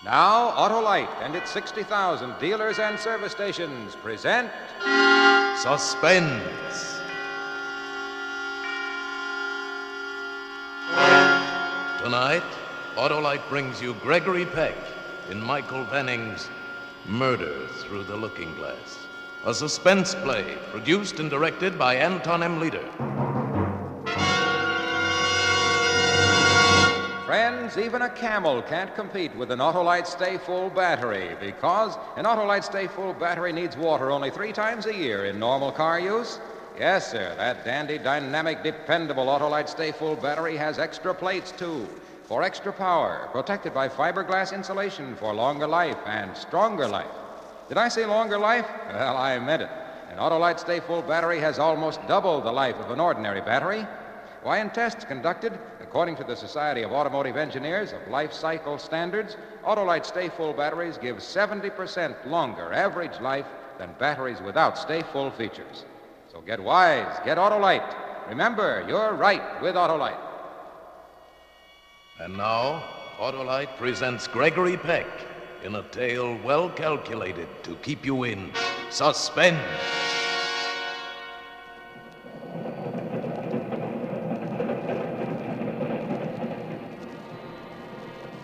Now, Autolite and its 60,000 dealers and service stations present Suspense. Tonight, Autolite brings you Gregory Peck in Michael Venning's Murder Through the Looking Glass, a suspense play produced and directed by Anton M. Leader. Friends, even a camel can't compete with an Autolite Stay Full battery because an Autolite Stay Full battery needs water only 3 times a year in normal car use. Yes, sir, that dandy, dynamic, dependable Autolite Stay Full battery has extra plates, too, for extra power, protected by fiberglass insulation for longer life and stronger life. Did I say longer life? Well, I meant it. An Autolite Stay Full battery has almost double the life of an ordinary battery. Why, in tests conducted, according to the Society of Automotive Engineers of Life Cycle Standards, Autolite Stay Full batteries give 70% longer average life than batteries without Stay Full features. So get wise, get Autolite. Remember, you're right with Autolite. And now, Autolite presents Gregory Peck in a tale well calculated to keep you in suspense.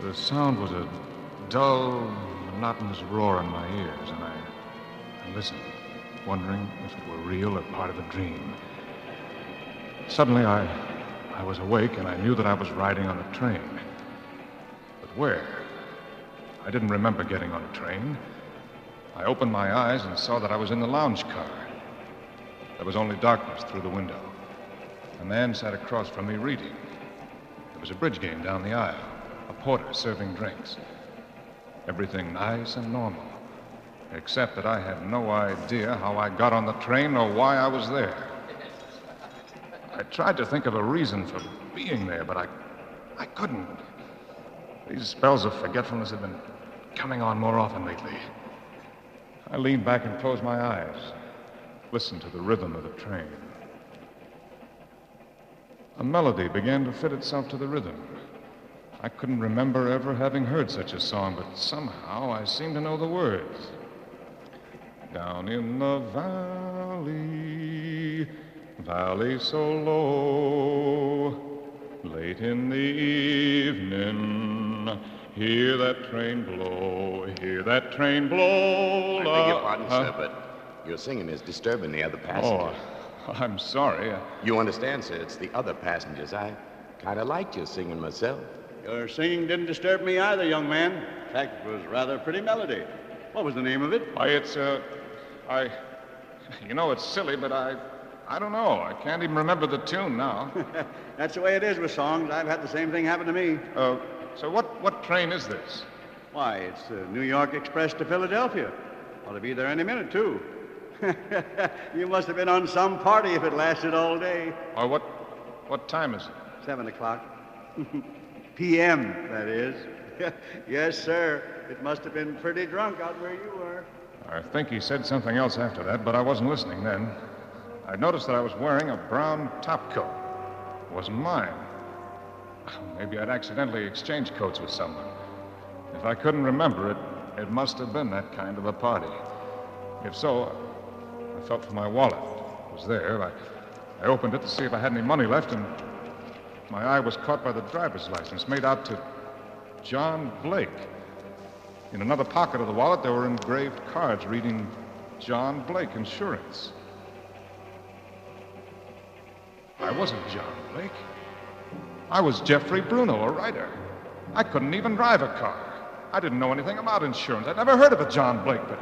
The sound was a dull, monotonous roar in my ears, and I listened, wondering if it were real or part of a dream. Suddenly, I was awake, and I knew that I was riding on a train. But where? I didn't remember getting on a train. I opened my eyes and saw that I was in the lounge car. There was only darkness through the window. A man sat across from me reading. There was a bridge game down the aisle. A porter serving drinks. Everything nice and normal, except that I had no idea how I got on the train or why I was there. I tried to think of a reason for being there, but I couldn't. These spells of forgetfulness had been coming on more often lately. I leaned back and closed my eyes, listened to the rhythm of the train. A melody began to fit itself to the rhythm. I couldn't remember ever having heard such a song, but somehow I seemed to know the words. Down in the valley so low, late in the evening, hear that train blow, hear that train blow. I beg your pardon, sir, but your singing is disturbing the other passengers. Oh, I'm sorry. You understand, sir, it's the other passengers. I kind of liked your singing myself. Your singing didn't disturb me either, young man. In fact, it was rather a pretty melody. What was the name of it? Why, it's silly, but I don't know. I can't even remember the tune now. That's the way it is with songs. I've had the same thing happen to me. So what train is this? Why, it's the New York Express to Philadelphia. Ought to be there any minute, too. You must have been on some party if it lasted all day. Or what time is it? 7 o'clock. P.M., that is. Yes, sir. It must have been pretty drunk out where you were. I think he said something else after that, but I wasn't listening then. I noticed that I was wearing a brown topcoat. It wasn't mine. Maybe I'd accidentally exchanged coats with someone. If I couldn't remember it, it must have been that kind of a party. If so, I felt for my wallet. It was there. I opened it to see if I had any money left, and my eye was caught by the driver's license made out to John Blake. In another pocket of the wallet, there were engraved cards reading John Blake Insurance. I wasn't John Blake. I was Jeffrey Bruno, a writer. I couldn't even drive a car. I didn't know anything about insurance. I'd never heard of a John Blake, but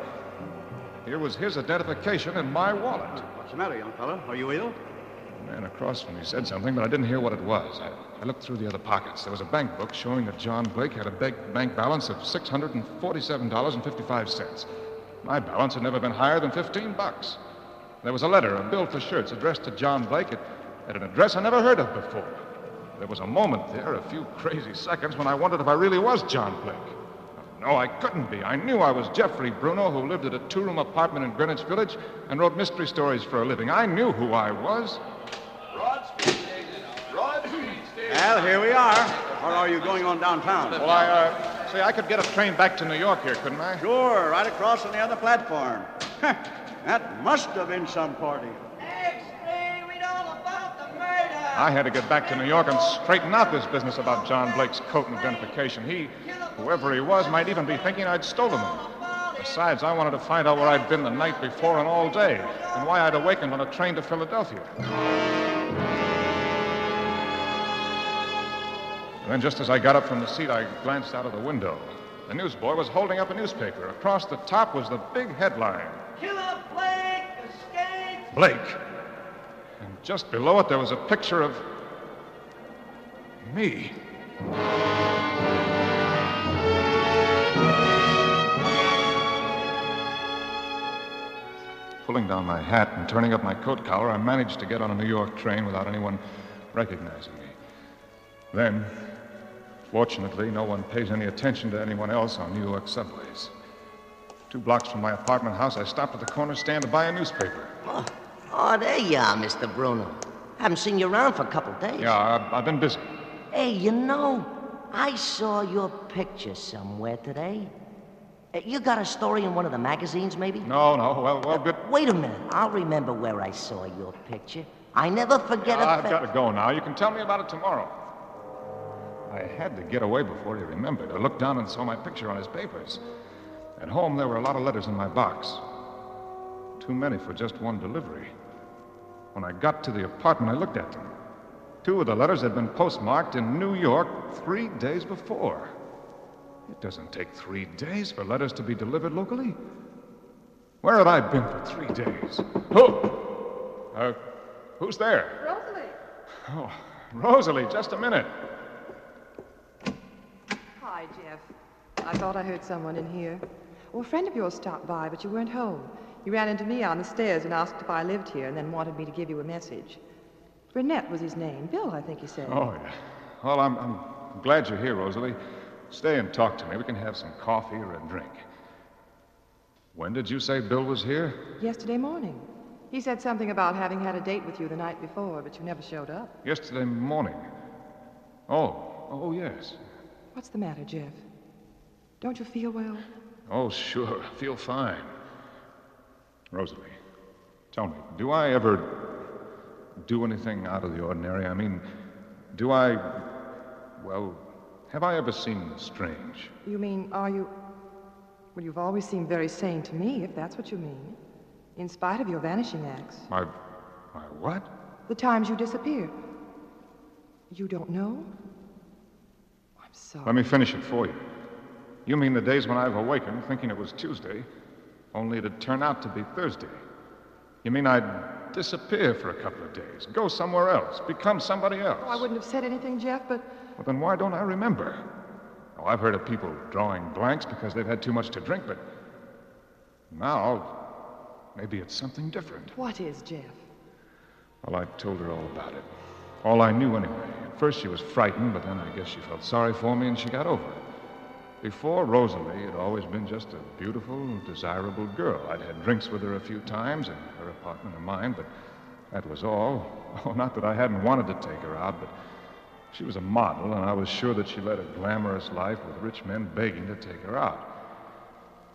here was his identification in my wallet. What's the matter, young fellow? Are you ill? The man across from me said something, but I didn't hear what it was. I looked through the other pockets. There was a bank book showing that John Blake had a bank balance of $647.55. My balance had never been higher than $15. There was a letter, a bill for shirts, addressed to John Blake at an address I never heard of before. There was a moment there, a few crazy seconds, when I wondered if I really was John Blake. No, I couldn't be. I knew I was Jeffrey Bruno, who lived at a 2-room apartment in Greenwich Village and wrote mystery stories for a living. I knew who I was. Broad Street Station. Broad Street Station. Well, here we are. Or are you going on downtown? Well, Say, I could get a train back to New York here, couldn't I? Sure, right across on the other platform. That must have been some party. Read all about the murder. I had to get back to New York and straighten out this business about John Blake's coat and identification. Whoever he was, might even be thinking I'd stolen him. Besides, I wanted to find out where I'd been the night before and all day, and why I'd awakened on a train to Philadelphia. And then just as I got up from the seat, I glanced out of the window. The newsboy was holding up a newspaper. Across the top was the big headline. Killer Blake escaped. Blake. And just below it, there was a picture of me. Pulling down my hat and turning up my coat collar, I managed to get on a New York train without anyone recognizing me. Then, fortunately, no one pays any attention to anyone else on New York subways. 2 blocks from my apartment house, I stopped at the corner stand to buy a newspaper. Oh, there you are, Mr. Bruno. Haven't seen you around for a couple days. Yeah, I've been busy. Hey, I saw your picture somewhere today. You got a story in one of the magazines, maybe? No, well, good. Wait a minute. I'll remember where I saw your picture. I never forget I've got to go now. You can tell me about it tomorrow. I had to get away before he remembered. I looked down and saw my picture on his papers. At home, there were a lot of letters in my box. Too many for just one delivery. When I got to the apartment, I looked at them. 2 of the letters had been postmarked in New York 3 days before. It doesn't take 3 days for letters to be delivered locally. Where had I been for 3 days? Who's there? Rosalie. Oh, Rosalie, just a minute. Hi, Jeff. I thought I heard someone in here. Well, a friend of yours stopped by, but you weren't home. He ran into me on the stairs and asked if I lived here and then wanted me to give you a message. Burnett was his name. Bill, I think he said. Oh, yeah. Well, I'm glad you're here, Rosalie. Stay and talk to me. We can have some coffee or a drink. When did you say Bill was here? Yesterday morning. He said something about having had a date with you the night before, but you never showed up. Yesterday morning. Oh, yes. What's the matter, Jeff? Don't you feel well? Oh, sure. I feel fine. Rosalie, tell me, do I ever do anything out of the ordinary? I mean, have I ever seemed strange? You mean, are you... Well, you've always seemed very sane to me, if that's what you mean. In spite of your vanishing acts. My what? The times you disappeared. You don't know? I'm sorry. Let me finish it for you. You mean the days when I've awakened thinking it was Tuesday, only to turn out to be Thursday. You mean I'd disappear for a couple of days, go somewhere else, become somebody else? Oh, I wouldn't have said anything, Jeff, but... Well, then why don't I remember? Oh, I've heard of people drawing blanks because they've had too much to drink, but now, maybe it's something different. What is, Jeff? Well, I told her all about it. All I knew anyway. At first she was frightened, but then I guess she felt sorry for me and she got over it. Before Rosalie had always been just a beautiful, desirable girl. I'd had drinks with her a few times in her apartment or mine, but that was all. Oh, not that I hadn't wanted to take her out, but she was a model, and I was sure that she led a glamorous life with rich men begging to take her out.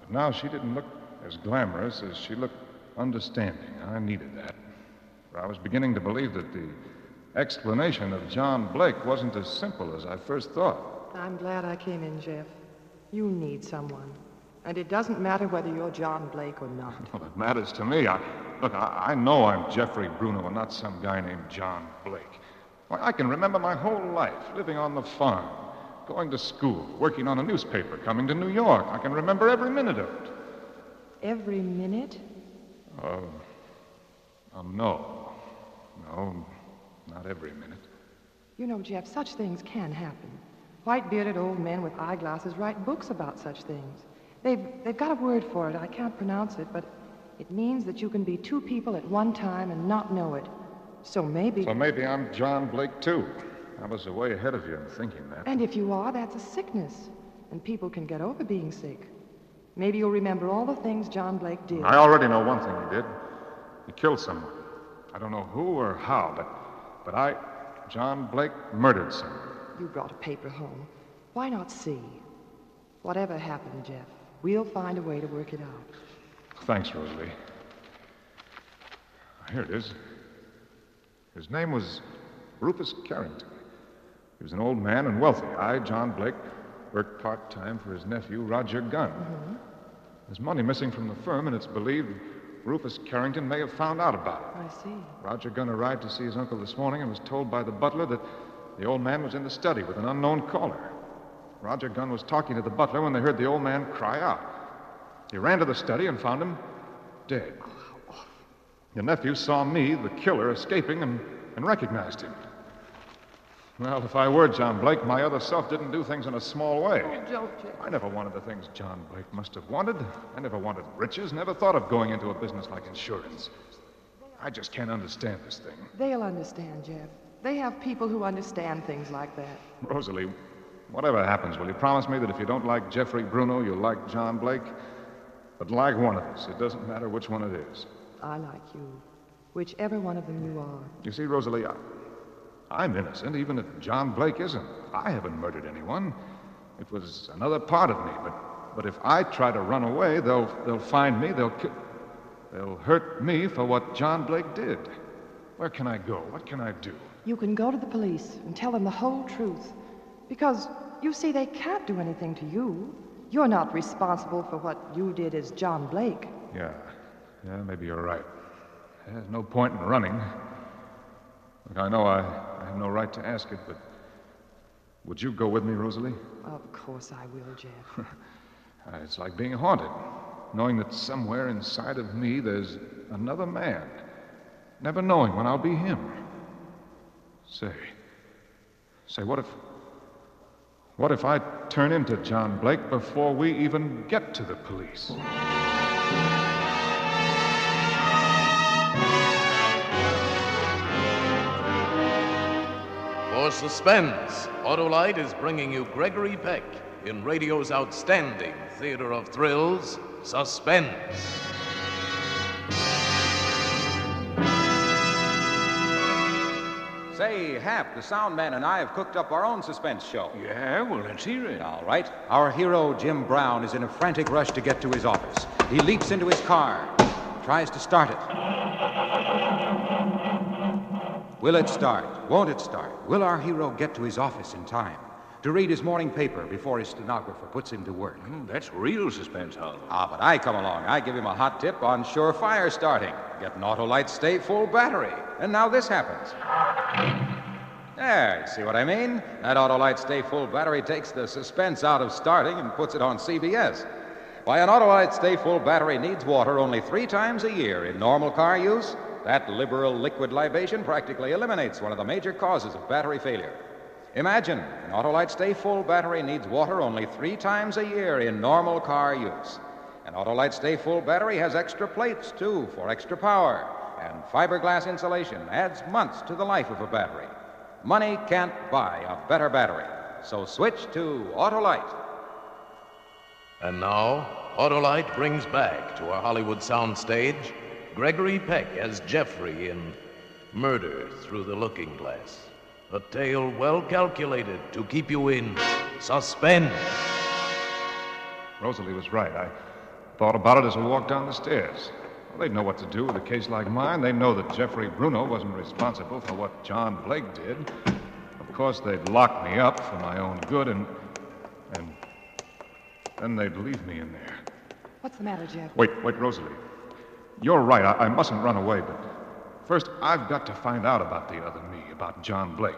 But now she didn't look as glamorous as she looked understanding. I needed that. For I was beginning to believe that the explanation of John Blake wasn't as simple as I first thought. I'm glad I came in, Jeff. You need someone. And it doesn't matter whether you're John Blake or not. Well, it matters to me. I know I'm Jeffrey Bruno and not some guy named John Blake. Why, I can remember my whole life living on the farm, going to school, working on a newspaper, coming to New York. I can remember every minute of it. Every minute? No, not every minute. You know, Jeff, such things can happen. White-bearded old men with eyeglasses write books about such things. They've got a word for it. I can't pronounce it, but it means that you can be 2 people at one time and not know it. So maybe I'm John Blake, too. I was way ahead of you in thinking that. And if you are, that's a sickness. And people can get over being sick. Maybe you'll remember all the things John Blake did. I already know one thing he did. He killed someone. I don't know who or how, but John Blake, murdered someone. You brought a paper home. Why not see? Whatever happened, Jeff, we'll find a way to work it out. Thanks, Rosalie. Here it is. His name was Rufus Carrington. He was an old man and wealthy. I, John Blake, worked part-time for his nephew, Roger Gunn. Mm-hmm. There's money missing from the firm, and it's believed Rufus Carrington may have found out about it. I see. Roger Gunn arrived to see his uncle this morning and was told by the butler that the old man was in the study with an unknown caller. Roger Gunn was talking to the butler when they heard the old man cry out. He ran to the study and found him dead. Your nephew saw me, the killer, escaping and recognized him. Well, if I were John Blake, my other self didn't do things in a small way. Oh, don't, Jeff. I never wanted the things John Blake must have wanted. I never wanted riches, never thought of going into a business like insurance. I just can't understand this thing. They'll understand, Jeff. They have people who understand things like that. Rosalie, whatever happens, will you promise me that if you don't like Jeffrey Bruno, you'll like John Blake? But like one of us, it doesn't matter which one it is. I like you. Whichever one of them you are. You see, Rosalie, I'm innocent, even if John Blake isn't. I haven't murdered anyone. It was another part of me, but if I try to run away, they'll find me, they'll hurt me for what John Blake did. Where can I go? What can I do? You can go to the police and tell them the whole truth. Because, you see, they can't do anything to you. You're not responsible for what you did as John Blake. Yeah, maybe you're right. There's no point in running. Look, I know I have no right to ask it, but would you go with me, Rosalie? Of course I will, Jeff. It's like being haunted, knowing that somewhere inside of me there's another man, never knowing when I'll be him. Say, what if I turn into John Blake before we even get to the police? For suspense, Autolite is bringing you Gregory Peck in radio's outstanding theater of thrills, Suspense. Say, Hap, the sound man and I have cooked up our own suspense show. Yeah, well, let's hear it. All right. Our hero, Jim Brown, is in a frantic rush to get to his office. He leaps into his car, tries to start it. Will it start? Won't it start? Will our hero get to his office in time to read his morning paper before his stenographer puts him to work? That's real suspense, Hal. But I come along. I give him a hot tip on surefire starting. Get an Autolite Stay Full battery. And now this happens. There, you see what I mean? That Autolite Stay Full battery takes the suspense out of starting and puts it on CBS. Why, an Autolite Stay Full battery needs water only 3 times a year in normal car use. That liberal liquid libation practically eliminates one of the major causes of battery failure. Imagine, an Autolite Stay Full battery needs water only 3 times a year in normal car use. An Autolite Stay Full battery has extra plates, too, for extra power. And fiberglass insulation adds months to the life of a battery. Money can't buy a better battery. So switch to Autolite. And now, Autolite brings back to our Hollywood soundstage Gregory Peck as Jeffrey in Murder Through the Looking Glass. A tale well calculated to keep you in suspense. Rosalie was right. I thought about it as I walked down the stairs. Well, they'd know what to do with a case like mine. They know that Jeffrey Bruno wasn't responsible for what John Blake did. Of course, they'd lock me up for my own good, and then they'd leave me in there. What's the matter, Jeff? Wait, Rosalie. You're right. I mustn't run away, but first, I've got to find out about the other me, about John Blake.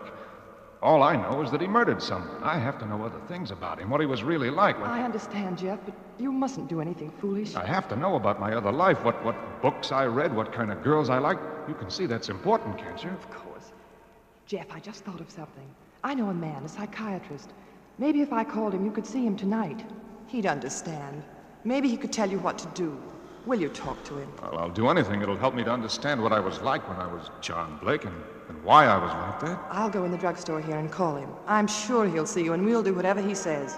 All I know is that he murdered someone. I have to know other things about him, what he was really like. I understand, Jeff, but you mustn't do anything foolish. I have to know about my other life, what books I read, what kind of girls I like. You can see that's important, can't you? Of course. Jeff, I just thought of something. I know a man, a psychiatrist. Maybe if I called him, you could see him tonight. He'd understand. Maybe he could tell you what to do. Will you talk to him? Well, I'll do anything. It'll help me to understand what I was like when I was John Blake and why I was like that. I'll go in the drugstore here and call him. I'm sure he'll see you, and we'll do whatever he says.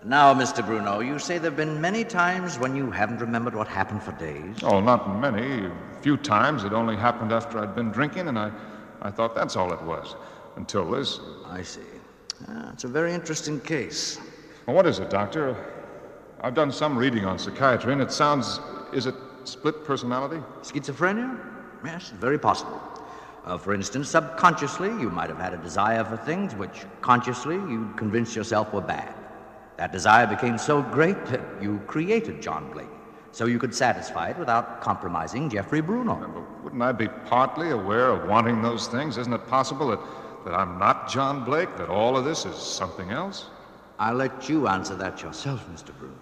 Now, Mr. Bruno, you say there have been many times when you haven't remembered what happened for days? Oh, not many. A few times. It only happened after I'd been drinking, and I thought that's all it was. Until this. I see. It's a very interesting case. Well, what is it, Doctor? I've done some reading on psychiatry, and it sounds... Is it split personality? Schizophrenia? Yes, very possible. For instance, subconsciously, you might have had a desire for things which consciously you convinced yourself were bad. That desire became so great that you created John Blake, so you could satisfy it without compromising Jeffrey Bruno. Yeah, but wouldn't I be partly aware of wanting those things? Isn't it possible that I'm not John Blake, that all of this is something else? I'll let you answer that yourself, Mr. Bruno.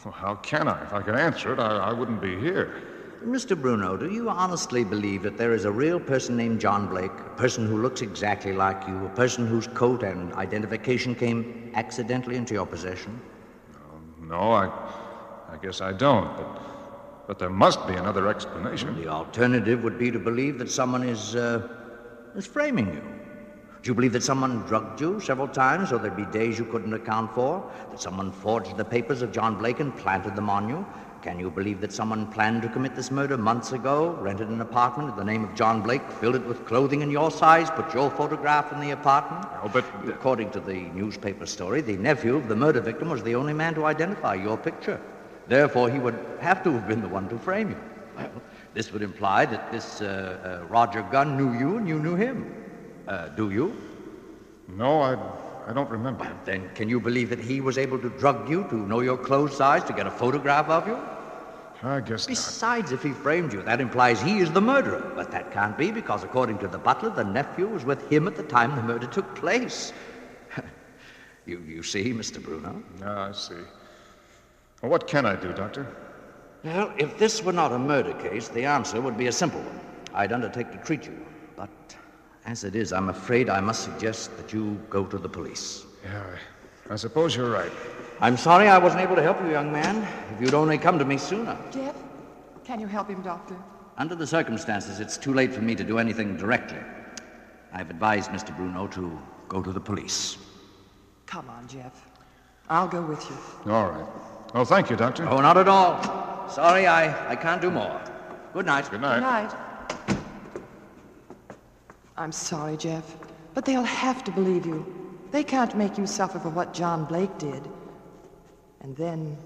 Well, how can I? If I could answer it, I wouldn't be here. Mr. Bruno, do you honestly believe that there is a real person named John Blake, a person who looks exactly like you, a person whose coat and identification came accidentally into your possession? No, I guess I don't, but there must be another explanation. The alternative would be to believe that someone is framing you. Do you believe that someone drugged you several times, so there'd be days you couldn't account for? That someone forged the papers of John Blake and planted them on you? Can you believe that someone planned to commit this murder months ago, rented an apartment in the name of John Blake, filled it with clothing in your size, put your photograph in the apartment? No, but... According to the newspaper story, the nephew of the murder victim was the only man to identify your picture. Therefore, he would have to have been the one to frame you. Well, this would imply that this Roger Gunn knew you and you knew him. Do you? No, I don't remember. Well, then can you believe that he was able to drug you, to know your clothes size, to get a photograph of you? I guess not. Besides, if he framed you, that implies he is the murderer. But that can't be, because according to the butler, the nephew was with him at the time the murder took place. You see, Mr. Bruno? I see. Well, what can I do, Doctor? Well, if this were not a murder case, the answer would be a simple one. I'd undertake to treat you. But as it is, I'm afraid I must suggest that you go to the police. Yeah, I suppose you're right. I'm sorry I wasn't able to help you, young man. If you'd only come to me sooner. Jeff, can you help him, Doctor? Under the circumstances, it's too late for me to do anything directly. I've advised Mr. Bruno to go to the police. Come on, Jeff. I'll go with you. All right. Well, thank you, Doctor. Oh, not at all. Sorry, I can't do more. Good night. Good night. Good night. I'm sorry, Jeff, but they'll have to believe you. They can't make you suffer for what John Blake did. And then,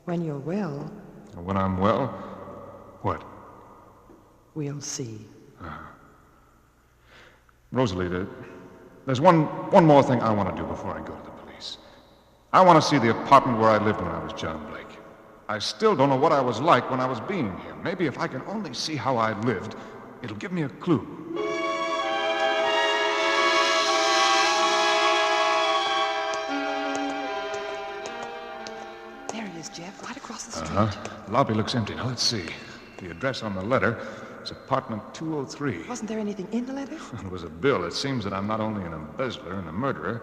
when you're well... When I'm well? What? We'll see. Rosalie, there's one more thing I want to do before I go to the police. I want to see the apartment where I lived when I was John Blake. I still don't know what I was like when I was being here. Maybe if I can only see how I lived, it'll give me a clue. There he is, Jeff, right across the street. The lobby looks empty. Now, let's see. The address on the letter is apartment 203. Wasn't there anything in the letter? It was a bill. It seems that I'm not only an embezzler and a murderer,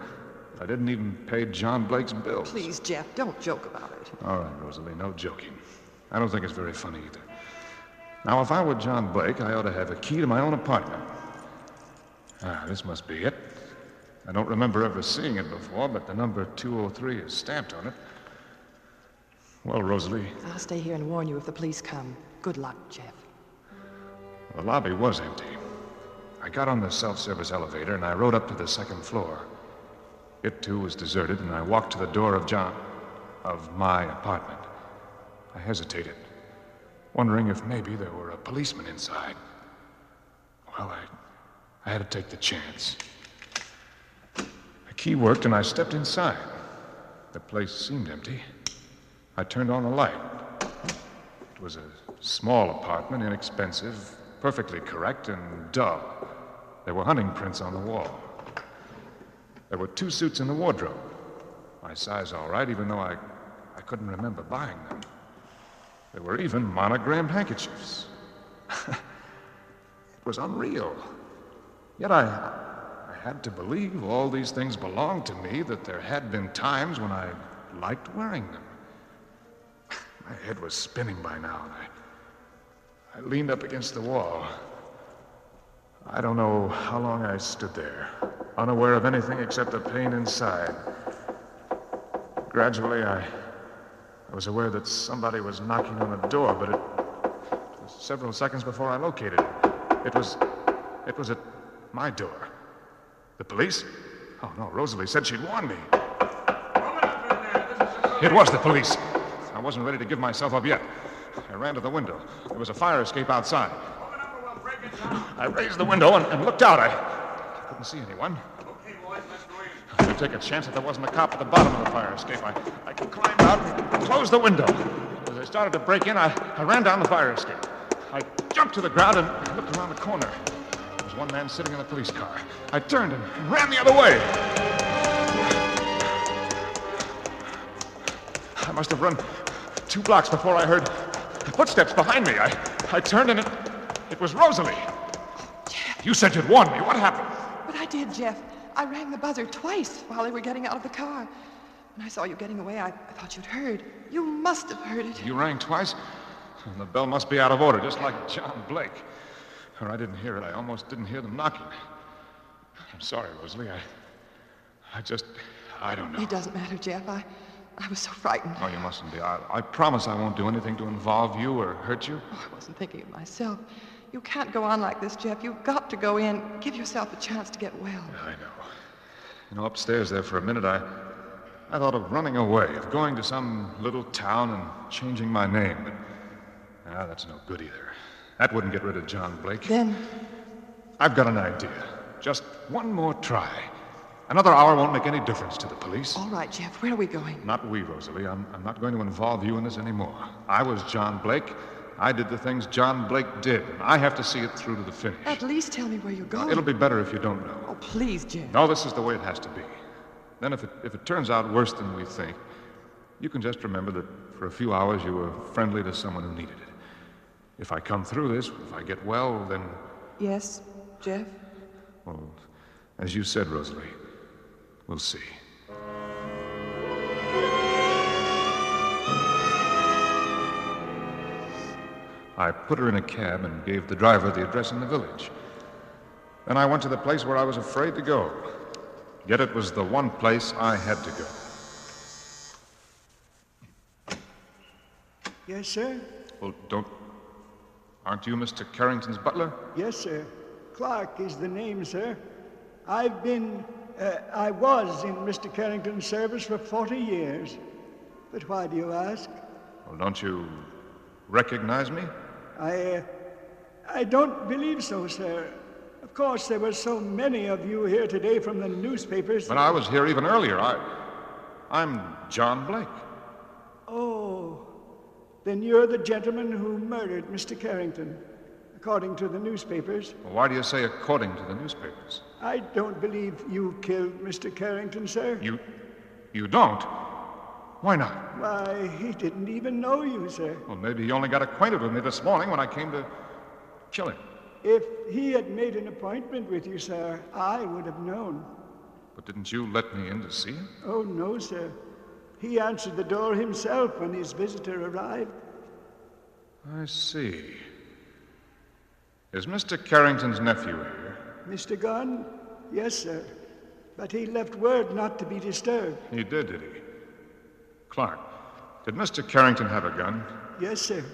but I didn't even pay John Blake's bills. Please, Jeff, don't joke about it. All right, Rosalie, no joking. I don't think it's very funny either. Now, if I were John Blake, I ought to have a key to my own apartment. This must be it. I don't remember ever seeing it before, but the number 203 is stamped on it. Well, Rosalie... I'll stay here and warn you if the police come. Good luck, Jeff. The lobby was empty. I got on the self-service elevator and I rode up to the second floor. It, too, was deserted, and I walked to the door of my apartment. I hesitated, wondering if maybe there were a policeman inside. Well, I had to take the chance. The key worked, and I stepped inside. The place seemed empty. I turned on the light. It was a small apartment, inexpensive, perfectly correct, and dull. There were hunting prints on the wall. There were 2 suits in the wardrobe. My size all right, even though I couldn't remember buying them. There were even monogrammed handkerchiefs. It was unreal. Yet I had to believe all these things belonged to me, that there had been times when I liked wearing them. My head was spinning by now, and I leaned up against the wall. I don't know how long I stood there, unaware of anything except the pain inside. Gradually, I was aware that somebody was knocking on the door, but it was several seconds before I located it. It was at my door. The police? Oh, no, Rosalie said she'd warn me. It was the police. I wasn't ready to give myself up yet. I ran to the window. There was a fire escape outside. I raised the window and looked out. I couldn't see anyone. I could take a chance that there wasn't a cop at the bottom of the fire escape. I climbed out and closed the window. As I started to break in, I ran down the fire escape. I jumped to the ground and looked around the corner. There was one man sitting in a police car. I turned and ran the other way. I must have run 2 blocks before I heard footsteps behind me. I turned and it was Rosalie. Jeff. You said you'd warn me. What happened? But I did, Jeff. I rang the buzzer twice while they were getting out of the car. When I saw you getting away, I thought you'd heard. You must have heard it. You rang twice? And the bell must be out of order, just like John Blake. Or I didn't hear it. I almost didn't hear them knocking. I'm sorry, Rosalie. I don't know. It doesn't matter, Jeff. I was so frightened. Oh, you mustn't be. I promise I won't do anything to involve you or hurt you. Oh, I wasn't thinking of myself. You can't go on like this, Jeff. You've got to go in. Give yourself a chance to get well. I know. You know, upstairs there for a minute, I thought of running away, of going to some little town and changing my name, but that's no good either. That wouldn't get rid of John Blake. Then? I've got an idea. Just one more try. Another hour won't make any difference to the police. All right, Jeff. Where are we going? Not we, Rosalie. I'm not going to involve you in this anymore. I was John Blake. I did the things John Blake did, and I have to see it through to the finish. At least tell me where you're going. It'll be better if you don't know. Oh, please, Jeff. No, this is the way it has to be. Then if it turns out worse than we think, you can just remember that for a few hours you were friendly to someone who needed it. If I come through this, if I get well, then... Yes, Jeff? Well, as you said, Rosalie, we'll see. I put her in a cab and gave the driver the address in the village. Then I went to the place where I was afraid to go. Yet it was the one place I had to go. Yes, sir? Well, aren't you Mr. Carrington's butler? Yes, sir. Clark is the name, sir. I was in Mr. Carrington's service for 40 years. But why do you ask? Well, don't you recognize me? I don't believe so, sir. Of course, there were so many of you here today from the newspapers. But I was here even earlier. I'm John Blake. Oh, then you're the gentleman who murdered Mr. Carrington, according to the newspapers. Well, why do you say according to the newspapers? I don't believe you killed Mr. Carrington, sir. You don't? Why not? Why, he didn't even know you, sir. Well, maybe he only got acquainted with me this morning when I came to kill him. If he had made an appointment with you, sir, I would have known. But didn't you let me in to see him? Oh, no, sir. He answered the door himself when his visitor arrived. I see. Is Mr. Carrington's nephew here? Mr. Gunn? Yes, sir. But he left word not to be disturbed. He did he? Clark, did Mr. Carrington have a gun? Yes, sir.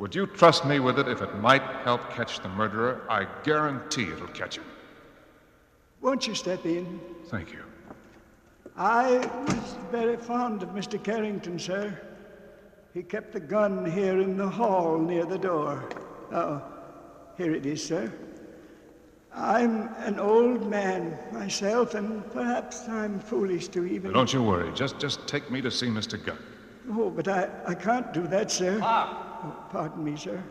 Would you trust me with it if it might help catch the murderer? I guarantee it'll catch him. Won't you step in? Thank you. I was very fond of Mr. Carrington, sir. He kept the gun here in the hall near the door. Oh, here it is, sir. I'm an old man myself, and perhaps I'm foolish to even... Don't you worry. Just take me to see Mr. Gunn. Oh, but I can't do that, sir. Clark. Oh, pardon me, sir.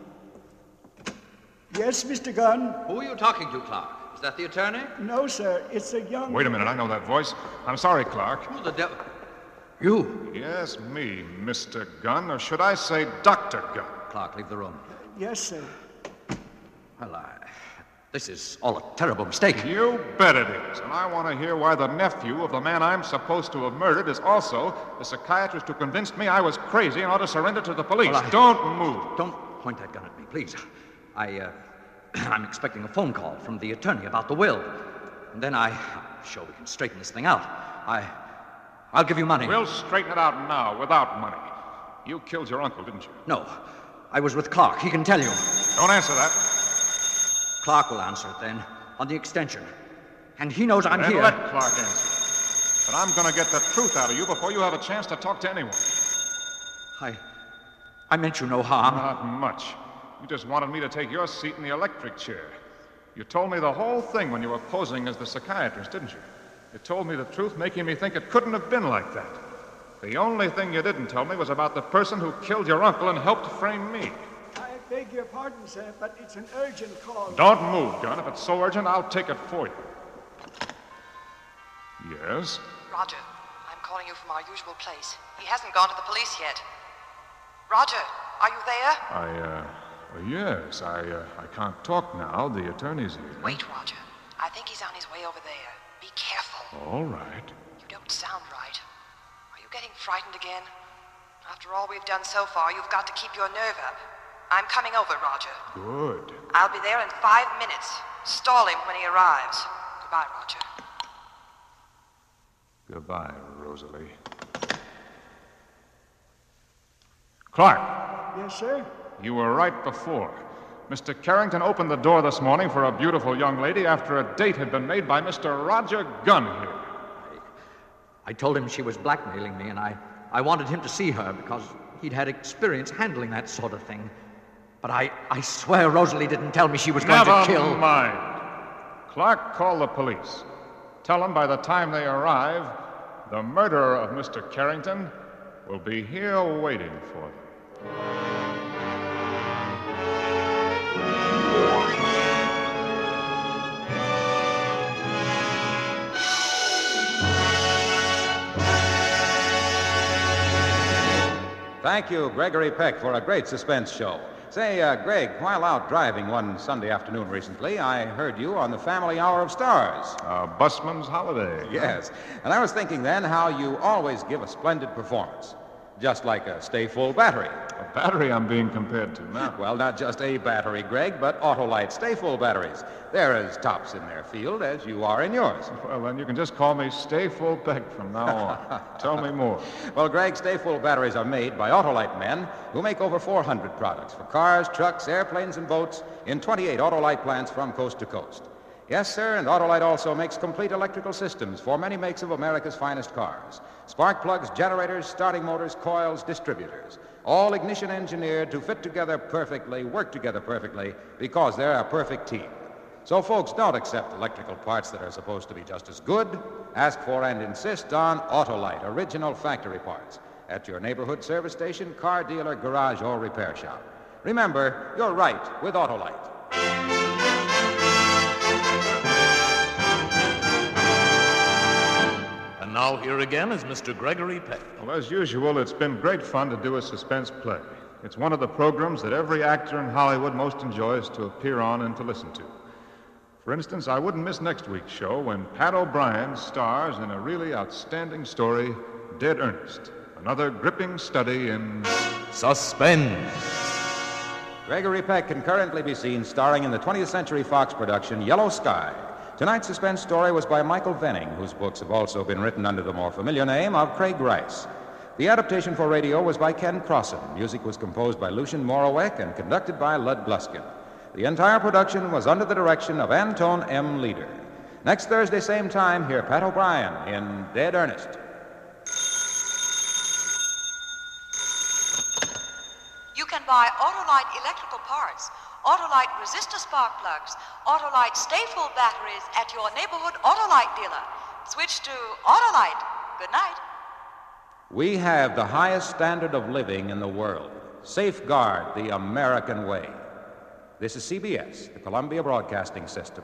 Yes, Mr. Gunn? Who are you talking to, Clark? Is that the attorney? No, sir. It's a young... Wait a minute. I know that voice. I'm sorry, Clark. Who the devil? You? Yes, me, Mr. Gunn, or should I say Dr. Gunn? Clark, leave the room. Yes, sir. Well, this is all a terrible mistake. You bet it is. And I want to hear why the nephew of the man I'm supposed to have murdered is also the psychiatrist who convinced me I was crazy and ought to surrender to the police. Well, Don't move. Don't point that gun at me, please. I'm expecting a phone call from the attorney about the will. And then I'm sure we can straighten this thing out. I'll give you money. We'll straighten it out now without money. You killed your uncle, didn't you? No. I was with Clark. He can tell you. Don't answer that. Clark will answer it then, on the extension. And he knows I'm Then here. let Clark answer. But I'm going to get the truth out of you before you have a chance to talk to anyone. I meant you no harm. Not much. You just wanted me to take your seat in the electric chair. You told me the whole thing when you were posing as the psychiatrist, didn't you? You told me the truth, making me think it couldn't have been like that. The only thing you didn't tell me was about the person who killed your uncle and helped frame me. I beg your pardon, sir, but it's an urgent call. Don't move, Gunn. If it's so urgent, I'll take it for you. Yes? Roger, I'm calling you from our usual place. He hasn't gone to the police yet. Roger, are you there? Yes. I can't talk now. The attorney's here. Wait, Roger. I think he's on his way over there. Be careful. All right. You don't sound right. Are you getting frightened again? After all we've done so far, you've got to keep your nerve up. I'm coming over, Roger. Good. I'll be there in 5 minutes. Stall him when he arrives. Goodbye, Roger. Goodbye, Rosalie. Clark, Yes, sir? you were right before. Mr. Carrington opened the door this morning for a beautiful young lady after a date had been made by Mr. Roger Gunn here. I told him she was blackmailing me, and I wanted him to see her because he'd had experience handling that sort of thing. But I swear Rosalie didn't tell me she was going to kill... Never mind. Clark, call the police. Tell them by the time they arrive, the murderer of Mr. Carrington will be here waiting for them. Thank you, Gregory Peck, for a great suspense show. Say, Greg, while out driving one Sunday afternoon recently, I heard you on the Family Hour of Stars. Busman's holiday. Yes, and I was thinking then how you always give a splendid performance, just like a stay-full battery. A battery I'm being compared to now. Well, not just a battery, Greg, but Autolite stay-full batteries. They're as tops in their field as you are in yours. Well, then you can just call me Stay Full Peck from now on. Tell me more. Well, Greg, stay-full batteries are made by Autolite men who make over 400 products for cars, trucks, airplanes, and boats in 28 Autolite plants from coast to coast. Yes, sir, and Autolite also makes complete electrical systems for many makes of America's finest cars. Spark plugs, generators, starting motors, coils, distributors. All ignition engineered to fit together perfectly, work together perfectly, because they're a perfect team. So, folks, don't accept electrical parts that are supposed to be just as good. Ask for and insist on Autolite, original factory parts, at your neighborhood service station, car dealer, garage, or repair shop. Remember, you're right with Autolite. And now here again is Mr. Gregory Peck. Well, as usual, it's been great fun to do a suspense play. It's one of the programs that every actor in Hollywood most enjoys to appear on and to listen to. For instance, I wouldn't miss next week's show when Pat O'Brien stars in a really outstanding story, Dead Earnest, another gripping study in... Suspense. Gregory Peck can currently be seen starring in the 20th Century Fox production Yellow Sky. Tonight's suspense story was by Michael Venning, whose books have also been written under the more familiar name of Craig Rice. The adaptation for radio was by Ken Crossan. Music was composed by Lucian Morawek and conducted by Lud Gluskin. The entire production was under the direction of Antone M. Leader. Next Thursday, same time, hear Pat O'Brien in Dead Earnest. You can buy Autolite electrical parts, Autolite resistor spark plugs, Autolite stay-full batteries at your neighborhood Autolite dealer. Switch to Autolite. Good night. We have the highest standard of living in the world. Safeguard the American way. This is CBS, the Columbia Broadcasting System.